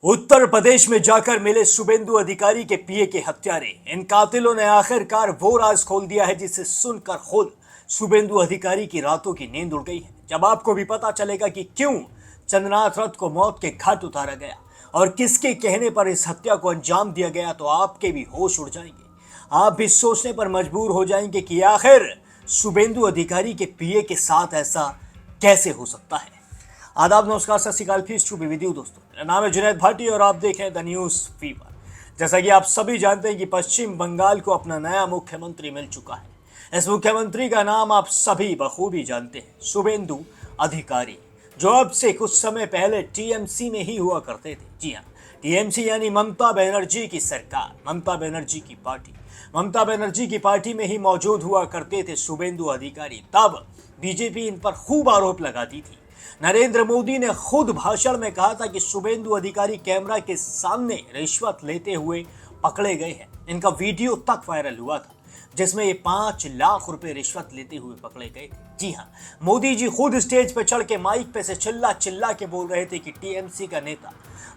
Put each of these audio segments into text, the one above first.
उत्तर प्रदेश में जाकर मिले शुभेंदु अधिकारी के पीए के हत्यारे। इन कातिलों ने आखिरकार वो राज खोल दिया है जिसे सुनकर खुद शुभेंदु अधिकारी की रातों की नींद उड़ गई है। जब आपको भी पता चलेगा कि क्यों चंद्रनाथ रथ को मौत के घाट उतारा गया और किसके कहने पर इस हत्या को अंजाम दिया गया, तो आपके भी होश उड़ जाएंगे। आप भी सोचने पर मजबूर हो जाएंगे कि आखिर शुभेंदु अधिकारी के पीए के साथ ऐसा कैसे हो सकता है। आदाब, नमस्कार, सत श्री अकाल, फीस टू बी विद यू दोस्तों। मेरा नाम है जुनैद भाटी और आप देख रहे हैं द न्यूज फीवर। जैसा कि आप सभी जानते हैं कि पश्चिम बंगाल को अपना नया मुख्यमंत्री मिल चुका है। इस मुख्यमंत्री का नाम आप सभी बखूबी जानते हैं, शुभेंदु अधिकारी, जो अब से कुछ समय पहले टीएमसी में ही हुआ करते थे। जी हाँ, टीएमसी यानी ममता बनर्जी की सरकार, ममता बनर्जी की पार्टी। ममता बनर्जी की पार्टी में ही मौजूद हुआ करते थे शुभेंदु अधिकारी। तब बीजेपी इन पर खूब आरोप लगाती थी। नरेंद्र मोदी ने खुद भाषण में कहा था कि शुभेंदु अधिकारी कैमरा के सामने रिश्वत लेते हुए पकड़े गए हैं। इनका वीडियो तक वायरल हुआ था जिसमें ये 5 लाख रुपए रिश्वत लेते हुए पकड़े गए थे। जी हाँ, मोदी जी खुद स्टेज पे चढ़ के माइक पे से चिल्ला चिल्ला के बोल रहे थे कि टीएमसी का नेता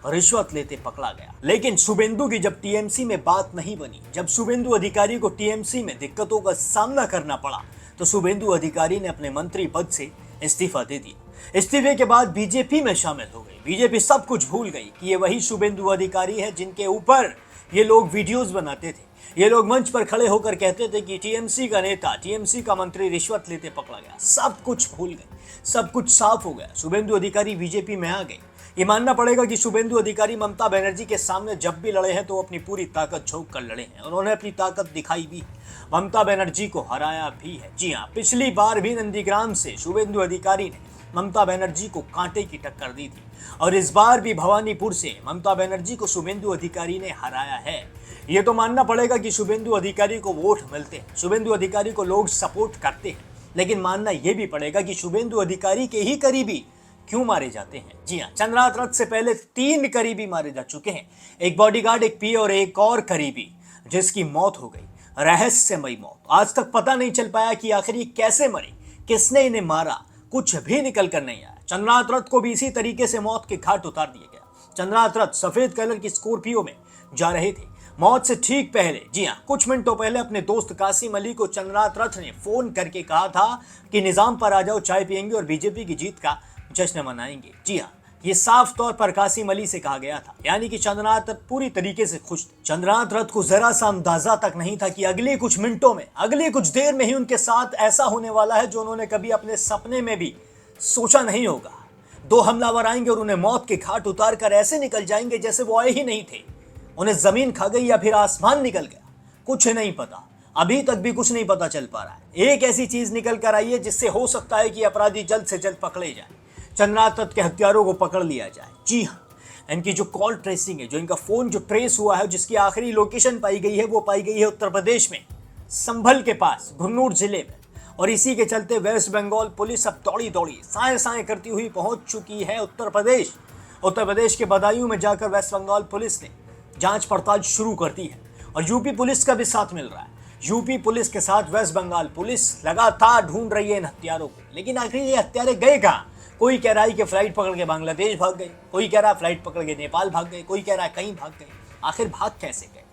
रिश्वत लेते पकड़ा गया। लेकिन शुभेंदु की जब टीएमसी में बात नहीं बनी, जब शुभेंदु अधिकारी को टीएमसी में दिक्कतों का सामना करना पड़ा, तो शुभेंदु अधिकारी ने अपने मंत्री पद से इस्तीफा दे दिया। इस्तीफे के बाद बीजेपी में शामिल हो गई। बीजेपी सब कुछ भूल गई कि ये वही शुभेंदु अधिकारी है जिनके ऊपर ये लोग वीडियोस बनाते थे। ये लोग मंच पर खड़े होकर कहते थे कि टीएमसी का नेता, टीएमसी का मंत्री रिश्वत लेते पकड़ा गया। सब कुछ भूल गए, सब कुछ साफ हो गया। शुभेंदु अधिकारी बीजेपी में आ गए। ये मानना पड़ेगा कि शुभेंदु अधिकारी ममता बनर्जी के सामने जब भी लड़े हैं तो अपनी पूरी ताकत झोंक कर लड़े हैं। उन्होंने अपनी ताकत दिखाई भी, ममता बनर्जी को हराया भी है। जी हाँ, पिछली बार भी नंदीग्राम से शुभेंदु अधिकारी ने ममता बनर्जी को कांटे की टक्कर दी थी और इस बार भी भवानीपुर से ममता बनर्जी को शुभेंदु अधिकारी ने हराया है। ये तो मानना पड़ेगा कि शुभेंदु अधिकारी को वोट मिलते हैं, शुभेंदु अधिकारी को लोग सपोर्ट करते हैं। लेकिन मानना यह भी पड़ेगा कि शुभेंदु अधिकारी के ही करीबी क्यों मारे जाते हैं। जी हाँ, चंद्रनाथ रथ से पहले 3 करीबी मारे जा चुके हैं, एक बॉडीगार्ड, एक पीए और एक और करीबी, जिसकी मौत हो गई, रहस्यमयी मौत। आज तक पता नहीं चल पाया कि आखिर ये कैसे मरे, किसने इन्हें मारा, कुछ भी निकल कर नहीं आया। चंद्रनाथ रथ को भी इसी तरीके से मौत के घाट उतार दिया गया। चंद्रनाथ रथ सफेद कलर की स्कॉर्पियो में जा रहे थे। मौत से ठीक पहले, जी हाँ, कुछ मिनटों पहले अपने दोस्त कासिम अली को चंद्रनाथ रथ ने फोन करके कहा था कि निजाम पर आ जाओ, चाय पियेंगे और बीजेपी की जीत का जश्न मनाएंगे। जी हाँ, ये साफ तौर पर कासिम अली से कहा गया था, यानी कि चंद्रनाथ रथ पूरी तरीके से खुश थे। चंद्रनाथ रथ को जरा सा अंदाजा तक नहीं था कि अगले कुछ मिनटों में, अगले कुछ देर में ही उनके साथ ऐसा होने वाला है जो उन्होंने कभी अपने सपने में भी सोचा नहीं होगा। 2 हमलावर आएंगे और उन्हें मौत के घाट उतार कर ऐसे निकल जाएंगे जैसे वो आए ही नहीं थे। उन्हें जमीन खा गई या फिर आसमान निकल गया, कुछ नहीं पता। अभी तक भी कुछ नहीं पता चल पा रहा है। एक ऐसी चीज निकल कर आई है जिससे हो सकता है कि अपराधी जल्द से जल्द पकड़े जाए, चंद्रनाथ रथ के हत्यारों को पकड़ लिया जाए। जी हाँ, इनकी जो कॉल ट्रेसिंग है, जो इनका फोन जो ट्रेस हुआ है, जिसकी आखिरी लोकेशन पाई गई है, वो पाई गई है उत्तर प्रदेश में संभल के पास, गुन्नूर जिले में। और इसी के चलते वेस्ट बंगाल पुलिस अब दौड़ी दौड़ी साए साए करती हुई पहुंच चुकी है उत्तर प्रदेश। उत्तर प्रदेश के बदायूं में जाकर वेस्ट बंगाल पुलिस ने जांच पड़ताल शुरू कर दी है और यूपी पुलिस का भी साथ मिल रहा है। यूपी पुलिस के साथ वेस्ट बंगाल पुलिस लगातार ढूंढ रही है इन हत्यारों को। लेकिन आखिर ये हत्यारे गए कहाँ? कोई कह रहा है कि फ्लाइट पकड़ के बांग्लादेश भाग गए, कोई कह रहा है फ्लाइट पकड़ के नेपाल भाग गए, कोई कह रहा है कहीं भाग गए। आखिर भाग कैसे गए?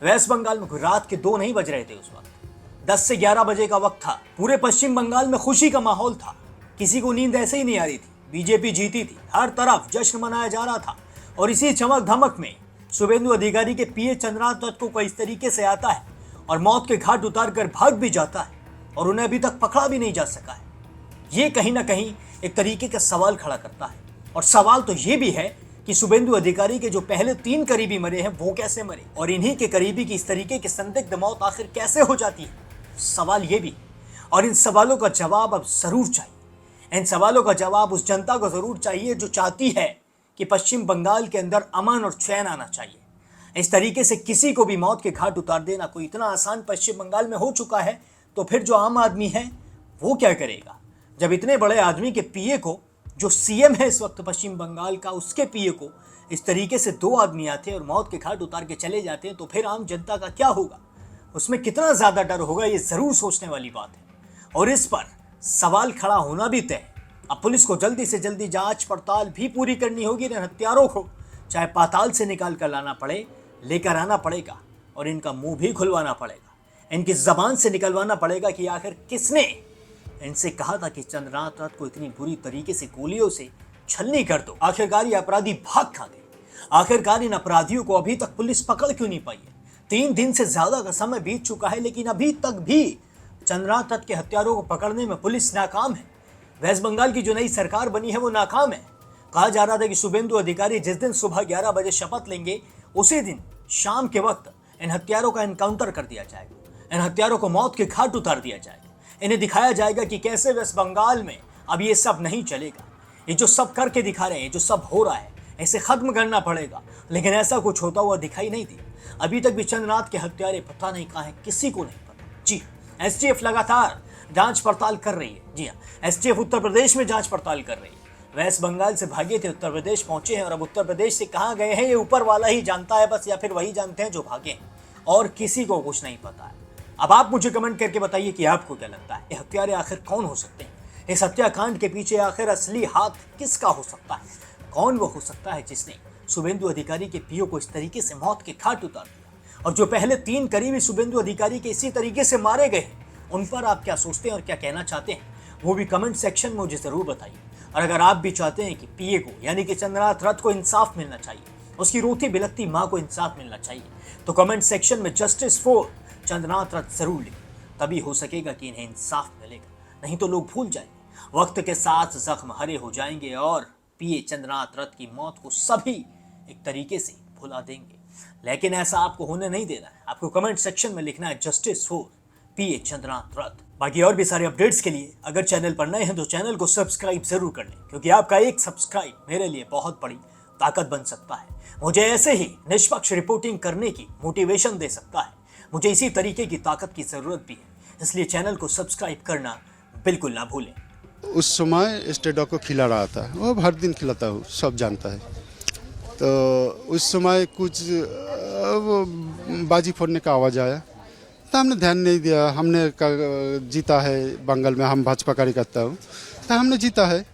वेस्ट बंगाल में रात के 2 नहीं बज रहे थे उस वक्त, 10 से 11 बजे का वक्त था। पूरे पश्चिम बंगाल में खुशी का माहौल था, किसी को नींद ऐसे ही नहीं आ रही थी। बीजेपी जीती थी, हर तरफ जश्न मनाया जा रहा था। और इसी चमक धमक में शुभेंदु अधिकारी के पीए चंद्रनाथ रथ को इस तरीके से आता है और मौत के घाट उतार कर भाग भी जाता है और उन्हें अभी तक पकड़ा भी नहीं जा सका है। ये कहीं ना कहीं एक तरीके का सवाल खड़ा करता है। और सवाल तो ये भी है कि शुभेंदु अधिकारी के जो पहले 3 करीबी मरे हैं वो कैसे मरे, और इन्हीं के करीबी की इस तरीके की संदिग्ध मौत आखिर कैसे हो जाती है। सवाल ये भी, और इन सवालों का जवाब अब जरूर चाहिए। इन सवालों का जवाब उस जनता को जरूर चाहिए जो चाहती है कि पश्चिम बंगाल के अंदर अमन और चैन आना चाहिए। इस तरीके से किसी को भी मौत के घाट उतार देना कोई इतना आसान पश्चिम बंगाल में हो चुका है, तो फिर जो आम आदमी है वो क्या करेगा? जब इतने बड़े आदमी के पीए को, जो सीएम है इस वक्त पश्चिम बंगाल का, उसके पीए को इस तरीके से 2 आदमी आते हैं और मौत के घाट उतार के चले जाते हैं, तो फिर आम जनता का क्या होगा? उसमें कितना ज्यादा डर होगा, ये जरूर सोचने वाली बात है। और इस पर सवाल खड़ा होना भी तय है। अब पुलिस को जल्दी से जल्दी जांच पड़ताल भी पूरी करनी होगी इन हत्यारों को चाहे पाताल से निकाल कर लाना पड़े, लेकर आना पड़ेगा और इनका मुंह भी खुलवाना पड़ेगा। इनकी जबान से निकलवाना पड़ेगा कि आखिर किसने इनसे कहा था कि चंद्रनाथ रथ को इतनी बुरी तरीके से गोलियों से छलनी कर दो। आखिरकार ये अपराधी भाग कहां गए? आखिरकार इन अपराधियों को अभी तक पुलिस पकड़ क्यों नहीं पाई है? 3 दिन से ज्यादा का समय बीत चुका है, लेकिन अभी तक भी चंद्रनाथ रथ के हत्यारों को पकड़ने में पुलिस नाकाम है। वेस्ट बंगाल की जो नई सरकार बनी है वो नाकाम है। कहा जा रहा था कि शुभेंदु अधिकारी जिस दिन सुबह 11 बजे शपथ लेंगे, उसी दिन शाम के वक्त इन हत्यारों का एनकाउंटर कर दिया जाएगा। इन हत्यारों को मौत के घाट उतार दिया जाएगा। इन्हें दिखाया जाएगा कि कैसे वेस्ट बंगाल में अब ये सब नहीं चलेगा। ये जो सब करके दिखा रहे हैं, जो सब हो रहा है, इसे खत्म करना पड़ेगा। लेकिन ऐसा कुछ होता हुआ दिखाई नहीं दिया। अभी तक भी चंद्रनाथ के हत्यारे पता नहीं कहाँ है, किसी को नहीं पता। जी एसटीएफ लगातार जांच पड़ताल कर रही है। जी हाँ, एसटीएफ उत्तर प्रदेश में जांच पड़ताल कर रही है। वेस्ट बंगाल से भागे थे, उत्तर प्रदेश पहुंचे हैं और अब उत्तर प्रदेश से कहाँ गए हैं ये ऊपर वाला ही जानता है बस, या फिर वही जानते हैं जो भागे हैं, और किसी को कुछ नहीं पता है। अब आप मुझे कमेंट करके बताइए कि आपको क्या लगता है, ये हत्यारे आखिर कौन हो सकते हैं? इस हत्याकांड के पीछे आखिर असली हाथ किसका हो सकता है? कौन वो हो सकता है जिसने शुभेंदु अधिकारी के पीओ को इस तरीके से मौत के घाट उतार दिया? और जो पहले 3 करीबी शुभेंदु अधिकारी के इसी तरीके से मारे गए, उन पर आप क्या सोचते हैं और क्या कहना चाहते हैं, वो भी कमेंट सेक्शन में मुझे जरूर बताइए। और अगर आप भी चाहते हैं कि पीए को यानी कि चंद्रनाथ रथ को इंसाफ मिलना चाहिए, उसकी रोती बिलखती माँ को इंसाफ मिलना चाहिए, तो कमेंट सेक्शन में जस्टिस फॉर चंद्रनाथ रथ जरूर लिखें। तभी हो सकेगा कि इन्हें इंसाफ मिलेगा। नहीं तो लोग भूल जाएंगे, वक्त के साथ जख्म हरे हो जाएंगे और पीए चंद्रनाथ रथ की मौत को सभी एक तरीके से भुला देंगे। लेकिन ऐसा आपको होने नहीं देना है। आपको कमेंट सेक्शन में लिखना है जस्टिस फॉर पीए चंद्रनाथ रथ। बाकी और भी सारे अपडेट्स के लिए अगर चैनल पर नए हैं तो चैनल को सब्सक्राइब जरूर कर लें, क्योंकि आपका एक सब्सक्राइब मेरे लिए बहुत बड़ी ताकत बन सकता है। मुझे ऐसे ही निष्पक्ष रिपोर्टिंग करने की मोटिवेशन दे सकता है। मुझे इसी तरीके की ताकत की जरूरत भी है, इसलिए चैनल को सब्सक्राइब करना बिल्कुल ना भूलें। उस समय स्टेडो को खिला रहा था, वो हर दिन खिलाता हूँ, सब जानता है। तो उस समय कुछ वो बाजी फोड़ने का आवाज़ आया, तो हमने ध्यान नहीं दिया। हमने जीता है बंगाल में, हम भाजपा कार्यकर्ता हूँ, तो हमने जीता है।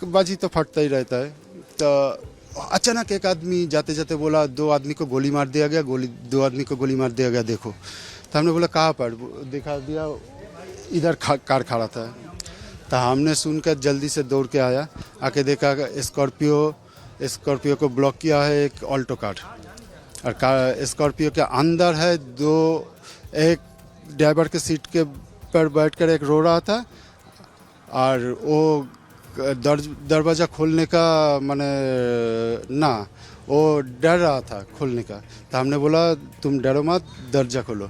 बाजी तो फटता ही रहता है। तो अचानक एक आदमी जाते जाते बोला 2 आदमी को गोली मार दिया गया, 2 आदमी को गोली मार दिया गया, देखो। तो हमने बोला कहाँ पर? दिखा दिया, इधर कार खड़ा था। तो हमने सुनकर जल्दी से दौड़ के आया, आके देखा स्कॉर्पियो को ब्लॉक किया है एक ऑल्टो कार, और स्कॉर्पियो के अंदर है 2, एक ड्राइवर के सीट के पर बैठकर एक रो रहा था, और वो दरवाज़ा खोलने का माने ना, वो डर रहा था खोलने का। तो हमने बोला तुम डरो मत, दरवाज़ा खोलो।